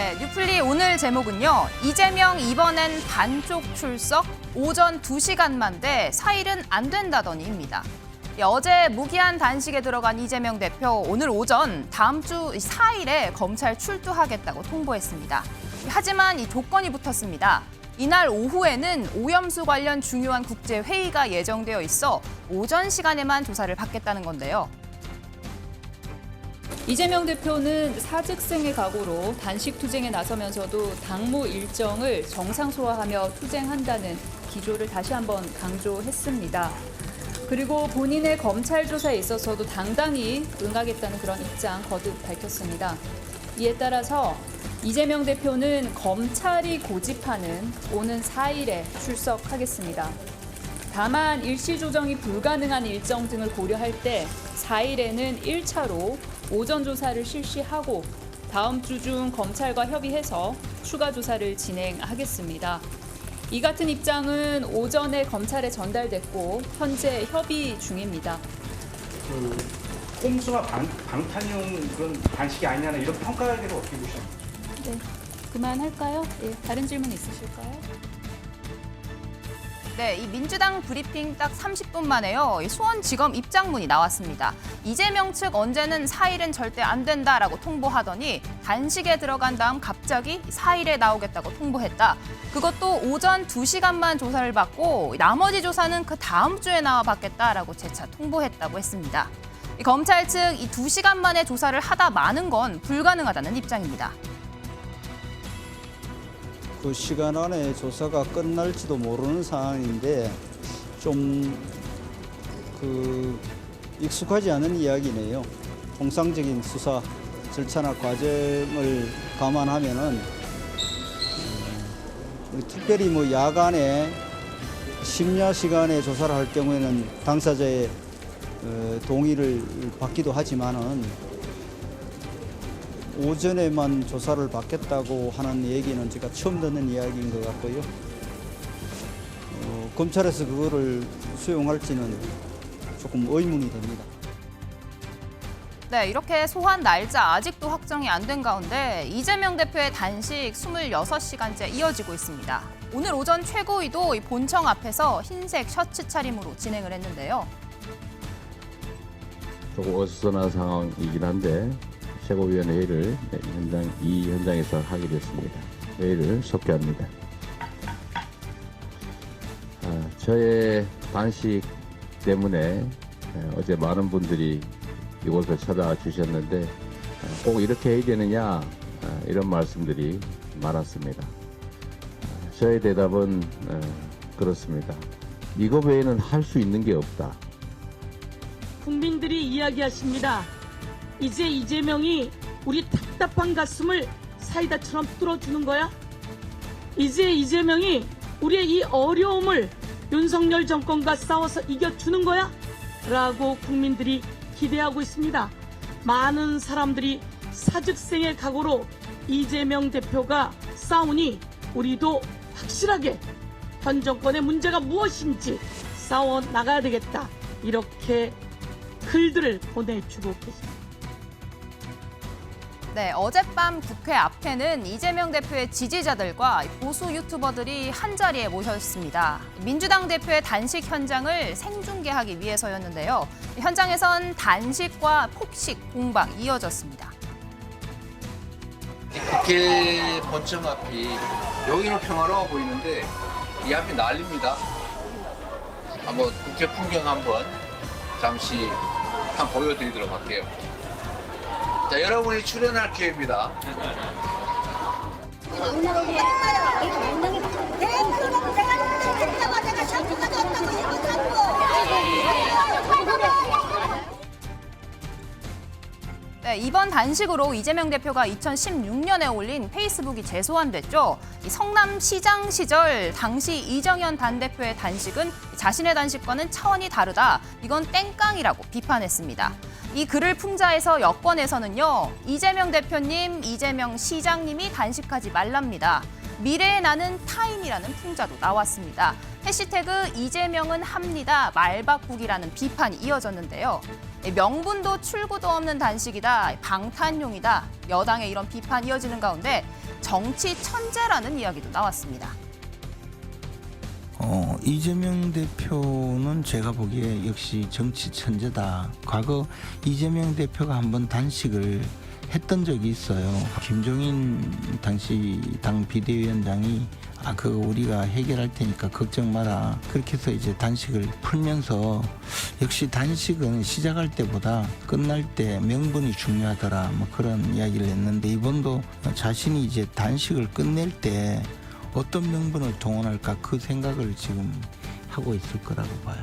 네, 뉴플리 오늘 제목은요. 이재명 이번엔 반쪽 출석, 오전 2시간만 돼 4일은 안 된다더니입니다. 어제 무기한 단식에 들어간 이재명 대표 오늘 오전 다음 주 4일에 검찰 출두하겠다고 통보했습니다. 하지만 이 조건이 붙었습니다. 이날 오후에는 오염수 관련 중요한 국제회의가 예정되어 있어 오전 시간에만 조사를 받겠다는 건데요. 이재명 대표는 사직생의 각오로 단식 투쟁에 나서면서도 당무 일정을 정상소화하며 투쟁한다는 기조를 다시 한번 강조했습니다. 그리고 본인의 검찰 조사에 있어서도 당당히 응하겠다는 그런 입장 거듭 밝혔습니다. 이에 따라서 이재명 대표는 검찰이 고집하는 오는 4일에 출석하겠습니다. 다만 일시 조정이 불가능한 일정 등을 고려할 때 4일에는 1차로 오전 조사를 실시하고 다음 주 중 검찰과 협의해서 추가 조사를 진행하겠습니다. 이 같은 입장은 오전에 검찰에 전달됐고 현재 협의 중입니다. 꼼수와 방탄용 그런 단식이 아니냐는 이런 평가를 어떻게 보십니까? 네, 그만할까요? 예, 다른 질문 있으실까요? 네, 이 민주당 브리핑 딱 30분 만에요. 수원지검 입장문이 나왔습니다. 이재명 측 언제는 4일은 절대 안 된다라고 통보하더니 단식에 들어간 다음 갑자기 4일에 나오겠다고 통보했다. 그것도 오전 2시간만 조사를 받고 나머지 조사는 그 다음 주에 나와 받겠다라고 재차 통보했다고 했습니다. 검찰 측 이 2시간 만에 조사를 하다 마는 건 불가능하다는 입장입니다. 그 시간 안에 조사가 끝날지도 모르는 상황인데 좀 익숙하지 않은 이야기네요. 통상적인 수사 절차나 과정을 감안하면은 특별히 야간에 심야 시간에 조사를 할 경우에는 당사자의 동의를 받기도 하지만은 오전에만 조사를 받겠다고 하는 얘기는 제가 처음 듣는 이야기인 것 같고요. 검찰에서 그거를 수용할지는 조금 의문이 됩니다. 네, 이렇게 소환 날짜 아직도 확정이 안 된 가운데 이재명 대표의 단식 26시간째 이어지고 있습니다. 오늘 오전 최고위도 이 본청 앞에서 흰색 셔츠 차림으로 진행을 했는데요. 조금 어수선한 상황이긴 한데 최고위원 회의를 이 현장에서 하게 됐습니다. 회의를 속개합니다. 저의 단식 때문에 어제 많은 분들이 이곳을 찾아주셨는데 꼭 이렇게 해야 되느냐 이런 말씀들이 많았습니다. 저의 대답은 그렇습니다. 이거 외에는 할 수 있는 게 없다. 국민들이 이야기하십니다. 이제 이재명이 우리 답답한 가슴을 사이다처럼 뚫어주는 거야? 이제 이재명이 우리의 이 어려움을 윤석열 정권과 싸워서 이겨주는 거야? 라고 국민들이 기대하고 있습니다. 많은 사람들이 사직생의 각오로 이재명 대표가 싸우니 우리도 확실하게 현 정권의 문제가 무엇인지 싸워 나가야 되겠다. 이렇게 글들을 보내주고 계십니다. 네, 어젯밤 국회 앞에는 이재명 대표의 지지자들과 보수 유튜버들이 한자리에 모셨습니다. 민주당 대표의 단식 현장을 생중계하기 위해서였는데요. 현장에선 단식과 폭식, 공방 이어졌습니다. 국회 본청 앞이 여기는 평화로워 보이는데 이 앞이 난립니다. 한번 국회 풍경 한번 잠시 보여드리도록 할게요. 자, 여러분이 출연할 기회입니다. 네, 이번 단식으로 이재명 대표가 2016년에 올린 페이스북이 재소환됐죠. 이 성남시장 시절 당시 이정현 당대표의 단식은 자신의 단식과는 차원이 다르다. 이건 땡깡이라고 비판했습니다. 이 글을 풍자해서 여권에서는요. 이재명 대표님, 이재명 시장님이 단식하지 말랍니다. 미래에 나는 타임이라는 풍자도 나왔습니다. 해시태그 이재명은 합니다. 말바꾸기라는 비판이 이어졌는데요. 명분도 출구도 없는 단식이다. 방탄용이다. 여당의 이런 비판이 이어지는 가운데 정치 천재라는 이야기도 나왔습니다. 이재명 대표는 제가 보기에 역시 정치 천재다. 과거 이재명 대표가 한번 단식을 했던 적이 있어요. 김종인 당시 당 비대위원장이 그거 우리가 해결할 테니까 걱정 마라. 그렇게 해서 이제 단식을 풀면서 역시 단식은 시작할 때보다 끝날 때 명분이 중요하더라. 뭐 그런 이야기를 했는데 이번도 자신이 이제 단식을 끝낼 때 어떤 명분을 동원할까 그 생각을 지금 하고 있을 거라고 봐요.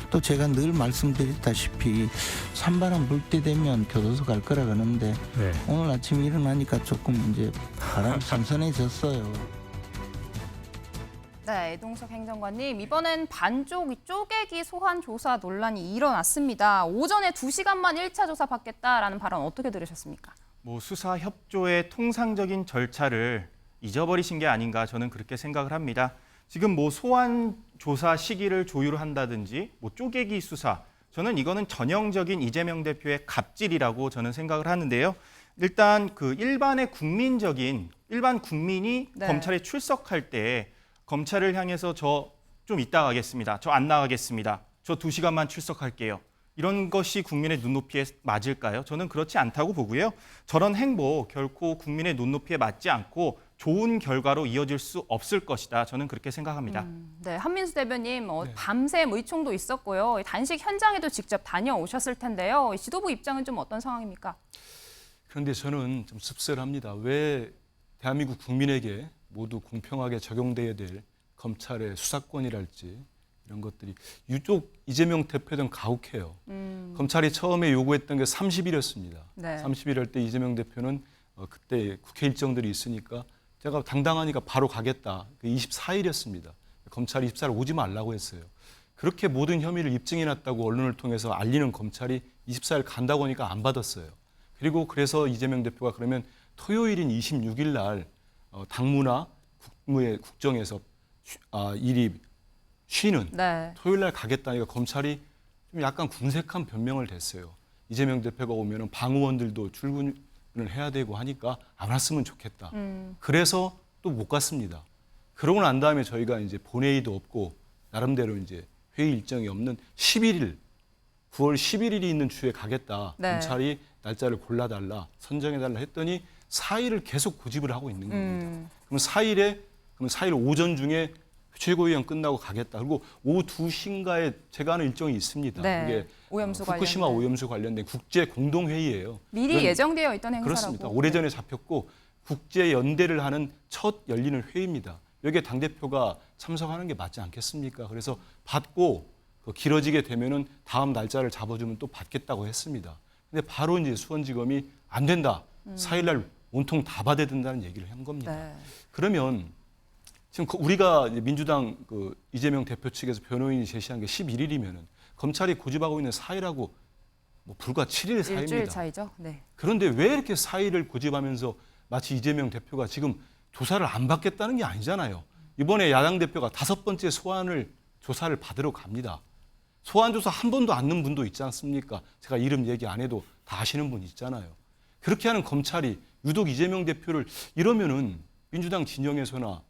또 제가 늘 말씀드렸다시피 찬바람 불 때 되면 교도소 갈 거라 그러는데 오늘 아침 일어나니까 조금 이제 바람이 선선해졌어요. 네, 이동석 행정관님, 이번엔 반쪽 쪼개기 소환 조사 논란이 일어났습니다. 오전에 2시간만 1차 조사 받겠다라는 발언 어떻게 들으셨습니까? 수사 협조의 통상적인 절차를 잊어버리신 게 아닌가 저는 그렇게 생각을 합니다. 지금 소환 조사 시기를 조율한다든지 쪼개기 수사, 저는 이거는 전형적인 이재명 대표의 갑질이라고 저는 생각을 하는데요. 일단 일반 국민이 네. 검찰에 출석할 때 검찰을 향해서 저 좀 이따 가겠습니다. 저 안 나가겠습니다. 저 2시간만 출석할게요. 이런 것이 국민의 눈높이에 맞을까요? 저는 그렇지 않다고 보고요. 저런 행보 결코 국민의 눈높이에 맞지 않고 좋은 결과로 이어질 수 없을 것이다. 저는 그렇게 생각합니다. 네, 한민수 대변인, 밤새 의총도 있었고요. 단식 현장에도 직접 다녀오셨을 텐데요. 지도부 입장은 좀 어떤 상황입니까? 그런데 저는 좀 씁쓸합니다. 왜 대한민국 국민에게 모두 공평하게 적용돼야 될 검찰의 수사권이랄지 이런 것들이 유독 이재명 대표에 대한 가혹해요. 검찰이 처음에 요구했던 게 30일이었습니다. 네. 30일 할 때 이재명 대표는 그때 국회 일정들이 있으니까 제가 당당하니까 바로 가겠다. 24일이었습니다. 검찰이 24일 오지 말라고 했어요. 그렇게 모든 혐의를 입증해놨다고 언론을 통해서 알리는 검찰이 24일 간다고 하니까 안 받았어요. 그리고 그래서 이재명 대표가 그러면 토요일인 26일 날 당무나 국정에서 일이 쉬는 네. 토요일 날 가겠다니까 검찰이 좀 약간 궁색한 변명을 댔어요. 이재명 대표가 오면은 방의원들도 출근을 해야 되고 하니까 안 왔으면 좋겠다. 그래서 또 못 갔습니다. 그러고 난 다음에 저희가 이제 본회의도 없고 나름대로 이제 회의 일정이 없는 11일, 9월 11일이 있는 주에 가겠다. 네. 검찰이 날짜를 골라달라, 선정해달라 했더니 4일을 계속 고집을 하고 있는 겁니다. 그럼 4일 오전 중에 최고위원 끝나고 가겠다. 그리고 오후 2시인가에 제가 하는 일정이 있습니다. 네. 그게 오염수 후쿠시마 관련된. 오염수 관련된 국제 공동회의예요. 미리 예정되어 있던 행사라고. 그렇습니다. 오래전에 잡혔고 국제 연대를 하는 첫 열리는 회의입니다. 여기에 당대표가 참석하는 게 맞지 않겠습니까? 그래서 받고 길어지게 되면은 다음 날짜를 잡아주면 또 받겠다고 했습니다. 근데 바로 이제 수원지검이 안 된다. 4일 날 온통 다 받아야 된다는 얘기를 한 겁니다. 네. 그러면 지금 우리가 민주당 이재명 대표 측에서 변호인이 제시한 게 11일이면은 검찰이 고집하고 있는 4일하고 불과 7일 사이입니다. 일주일 차이죠. 네. 그런데 왜 이렇게 4일을 고집하면서 마치 이재명 대표가 지금 조사를 안 받겠다는 게 아니잖아요. 이번에 야당 대표가 5번째 조사를 받으러 갑니다. 소환 조사 한 번도 안 넣은 분도 있지 않습니까? 제가 이름 얘기 안 해도 다 아시는 분 있잖아요. 그렇게 하는 검찰이 유독 이재명 대표를 이러면은 민주당 진영에서나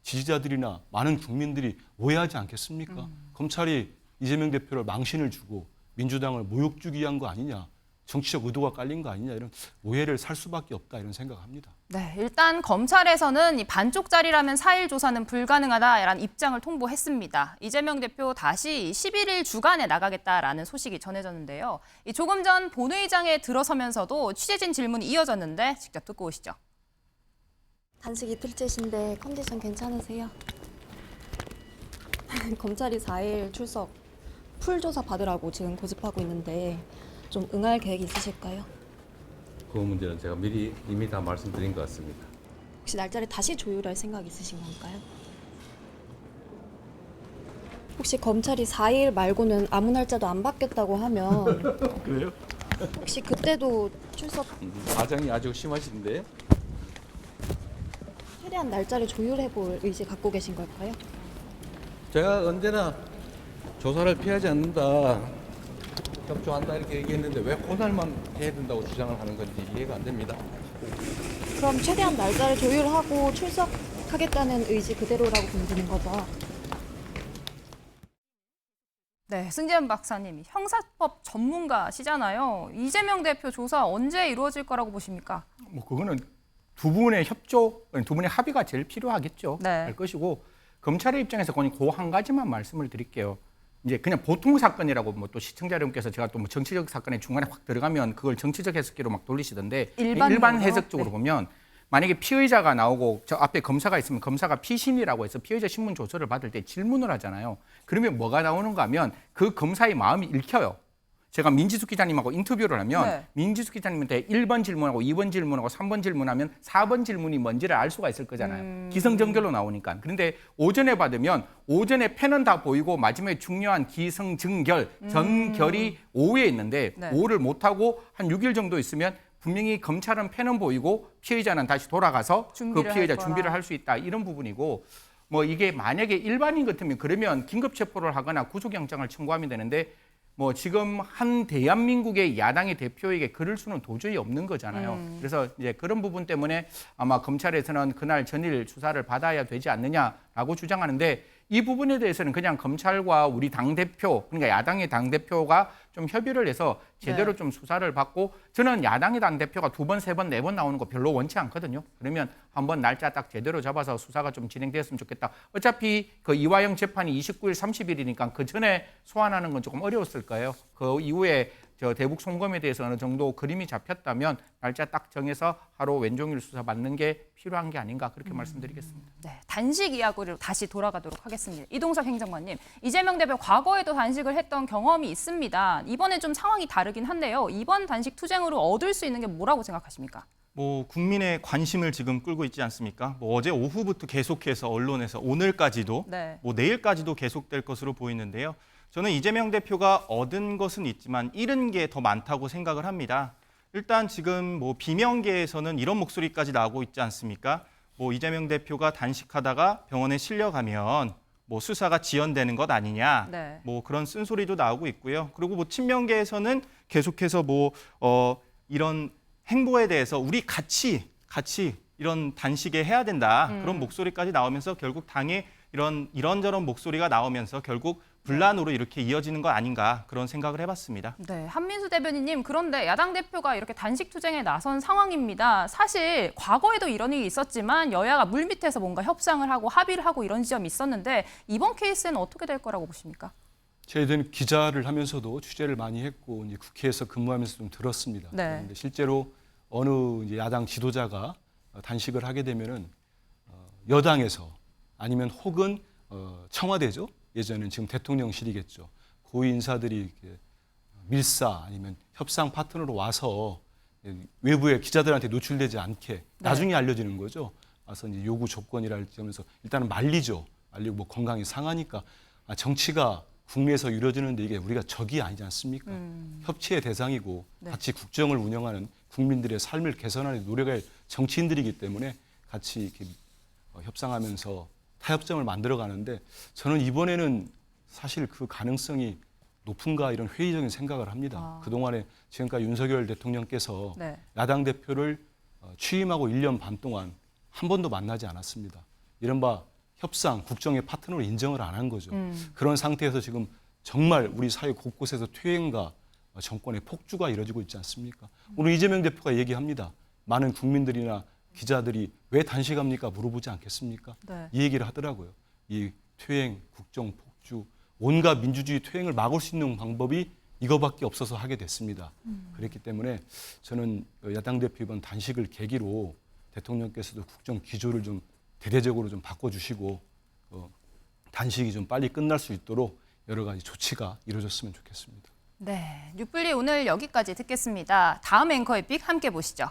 지지자들이나 많은 국민들이 오해하지 않겠습니까? 검찰이 이재명 대표를 망신을 주고 민주당을 모욕 주기 위한 거 아니냐, 정치적 의도가 깔린 거 아니냐, 이런 오해를 살 수밖에 없다 이런 생각합니다. 네, 일단 검찰에서는 이 반쪽짜리라면 4일 조사는 불가능하다라는 입장을 통보했습니다. 이재명 대표 다시 11일 주간에 나가겠다라는 소식이 전해졌는데요. 조금 전 본회의장에 들어서면서도 취재진 질문이 이어졌는데 직접 듣고 오시죠. 단식 이틀째신데 컨디션 괜찮으세요? 검찰이 4일 출석 풀 조사 받으라고 지금 고집하고 있는데 좀 응할 계획 있으실까요? 그 문제는 제가 미리 이미 다 말씀드린 것 같습니다. 혹시 날짜를 다시 조율할 생각 있으신 건가요? 혹시 검찰이 4일 말고는 아무 날짜도 안 받겠다고 하면 그래요? 혹시 그때도 출석 과장이 아주 심하신데 최대한 날짜를 조율해볼 의지 갖고 계신 걸까요? 제가 언제나 조사를 피하지 않는다, 협조한다 이렇게 얘기했는데 왜 그날만 해야 된다고 주장을 하는 건지 이해가 안 됩니다. 그럼 최대한 날짜를 조율하고 출석하겠다는 의지 그대로라고 보시는 거죠? 네, 승재현 박사님, 형사법 전문가시잖아요. 이재명 대표 조사 언제 이루어질 거라고 보십니까? 뭐 그거는 두 분의 협조, 두 분의 합의가 제일 필요하겠죠. 네. 할 것이고 검찰의 입장에서 그 한 가지만 말씀을 드릴게요. 이제 그냥 보통 사건이라고 뭐 또 시청자 여러분께서 제가 또 뭐 정치적 사건에 중간에 확 들어가면 그걸 정치적 해석기로 막 돌리시던데 일반 해석적으로 네. 보면 만약에 피의자가 나오고 저 앞에 검사가 있으면 검사가 피신이라고 해서 피의자 신문 조서를 받을 때 질문을 하잖아요. 그러면 뭐가 나오는가 하면 그 검사의 마음이 읽혀요. 제가 민지숙 기자님하고 인터뷰를 하면 네. 민지숙 기자님한테 1번 질문하고 2번 질문하고 3번 질문하면 4번 질문이 뭔지를 알 수가 있을 거잖아요. 기성정결로 나오니까. 그런데 오전에 받으면 오전에 펜은 다 보이고 마지막에 중요한 기성증결, 전결이 오후에 있는데 네. 오후를 못하고 한 6일 정도 있으면 분명히 검찰은 펜은 보이고 피의자는 다시 돌아가서 그 준비를 피의자 할 거라. 준비를 할 수 있다. 이런 부분이고 뭐 이게 만약에 일반인 같으면 그러면 긴급 체포를 하거나 구속영장을 청구하면 되는데 뭐 지금 한 대한민국의 야당의 대표에게 그럴 수는 도저히 없는 거잖아요. 그래서 이제 그런 부분 때문에 아마 검찰에서는 그날 전일 수사를 받아야 되지 않느냐라고 주장하는데 이 부분에 대해서는 그냥 검찰과 우리 당대표, 그러니까 야당의 당대표가 좀 협의를 해서 제대로 네. 좀 수사를 받고 저는 야당의 당대표가 2번, 3번, 4번 나오는 거 별로 원치 않거든요. 그러면 한번 날짜 딱 제대로 잡아서 수사가 좀 진행됐으면 좋겠다. 어차피 그 이화영 재판이 29일, 30일이니까 그 전에 소환하는 건 조금 어려웠을 거예요. 그 이후에 저 대북 송금에 대해서 어느 정도 그림이 잡혔다면 날짜 딱 정해서 하루 왼종일 수사 받는 게 필요한 게 아닌가 그렇게 말씀드리겠습니다. 네, 단식 이야기로 다시 돌아가도록 하겠습니다. 이동석 행정관님, 이재명 대표 과거에도 단식을 했던 경험이 있습니다. 이번에 좀 상황이 다르긴 한데요. 이번 단식 투쟁으로 얻을 수 있는 게 뭐라고 생각하십니까? 뭐 국민의 관심을 지금 끌고 있지 않습니까? 뭐 어제 오후부터 계속해서 언론에서 오늘까지도 네. 뭐 내일까지도 계속될 것으로 보이는데요. 저는 이재명 대표가 얻은 것은 있지만 잃은 게 더 많다고 생각을 합니다. 일단 지금 뭐 비명계에서는 이런 목소리까지 나오고 있지 않습니까? 뭐 이재명 대표가 단식하다가 병원에 실려가면 뭐 수사가 지연되는 것 아니냐, 네. 뭐 그런 쓴소리도 나오고 있고요. 그리고 뭐 친명계에서는 계속해서 뭐 이런 행보에 대해서 우리 같이 이런 단식에 해야 된다 그런 목소리까지 나오면서 결국 당에 이런저런 목소리가 나오면서 결국 분란으로 이렇게 이어지는 거 아닌가 그런 생각을 해봤습니다. 네, 한민수 대변인님, 그런데 야당 대표가 이렇게 단식 투쟁에 나선 상황입니다. 사실 과거에도 이런 일이 있었지만 여야가 물밑에서 뭔가 협상을 하고 합의를 하고 이런 지점이 있었는데 이번 케이스는 어떻게 될 거라고 보십니까? 저희들은 기자를 하면서도 취재를 많이 했고 이제 국회에서 근무하면서 좀 들었습니다. 네. 그런데 실제로 어느 이제 야당 지도자가 단식을 하게 되면은 여당에서 아니면 혹은 청와대죠. 예전에는 지금 대통령실이겠죠. 고위 인사들이 이렇게 밀사 아니면 협상 파트너로 와서 외부의 기자들한테 노출되지 않게 나중에 알려지는 거죠. 와서 이제 요구 조건이랄지 하면서 일단은 말리죠. 말리고 뭐 건강이 상하니까 정치가 국내에서 이루어지는데 이게 우리가 적이 아니지 않습니까? 협치의 대상이고 네. 같이 국정을 운영하는 국민들의 삶을 개선하는 노력할 정치인들이기 때문에 같이 이렇게 협상하면서 타협점을 만들어 가는데 저는 이번에는 사실 그 가능성이 높은가 이런 회의적인 생각을 합니다. 그동안에 지금까지 윤석열 대통령께서 네. 야당 대표를 취임하고 1년 반 동안 한 번도 만나지 않았습니다. 이른바 협상, 국정의 파트너로 인정을 안 한 거죠. 그런 상태에서 지금 정말 우리 사회 곳곳에서 퇴행과 정권의 폭주가 이루어지고 있지 않습니까? 오늘 이재명 대표가 얘기합니다. 많은 국민들이나 기자들이 왜 단식합니까? 물어보지 않겠습니까? 네. 이 얘기를 하더라고요. 이 퇴행, 국정 폭주, 온갖 민주주의 퇴행을 막을 수 있는 방법이 이거밖에 없어서 하게 됐습니다. 그렇기 때문에 저는 야당 대표 이번 단식을 계기로 대통령께서도 국정 기조를 좀 대대적으로 좀 바꿔주시고 단식이 좀 빨리 끝날 수 있도록 여러 가지 조치가 이루어졌으면 좋겠습니다. 네, 뉴플리 오늘 여기까지 듣겠습니다. 다음 앵커의 픽 함께 보시죠.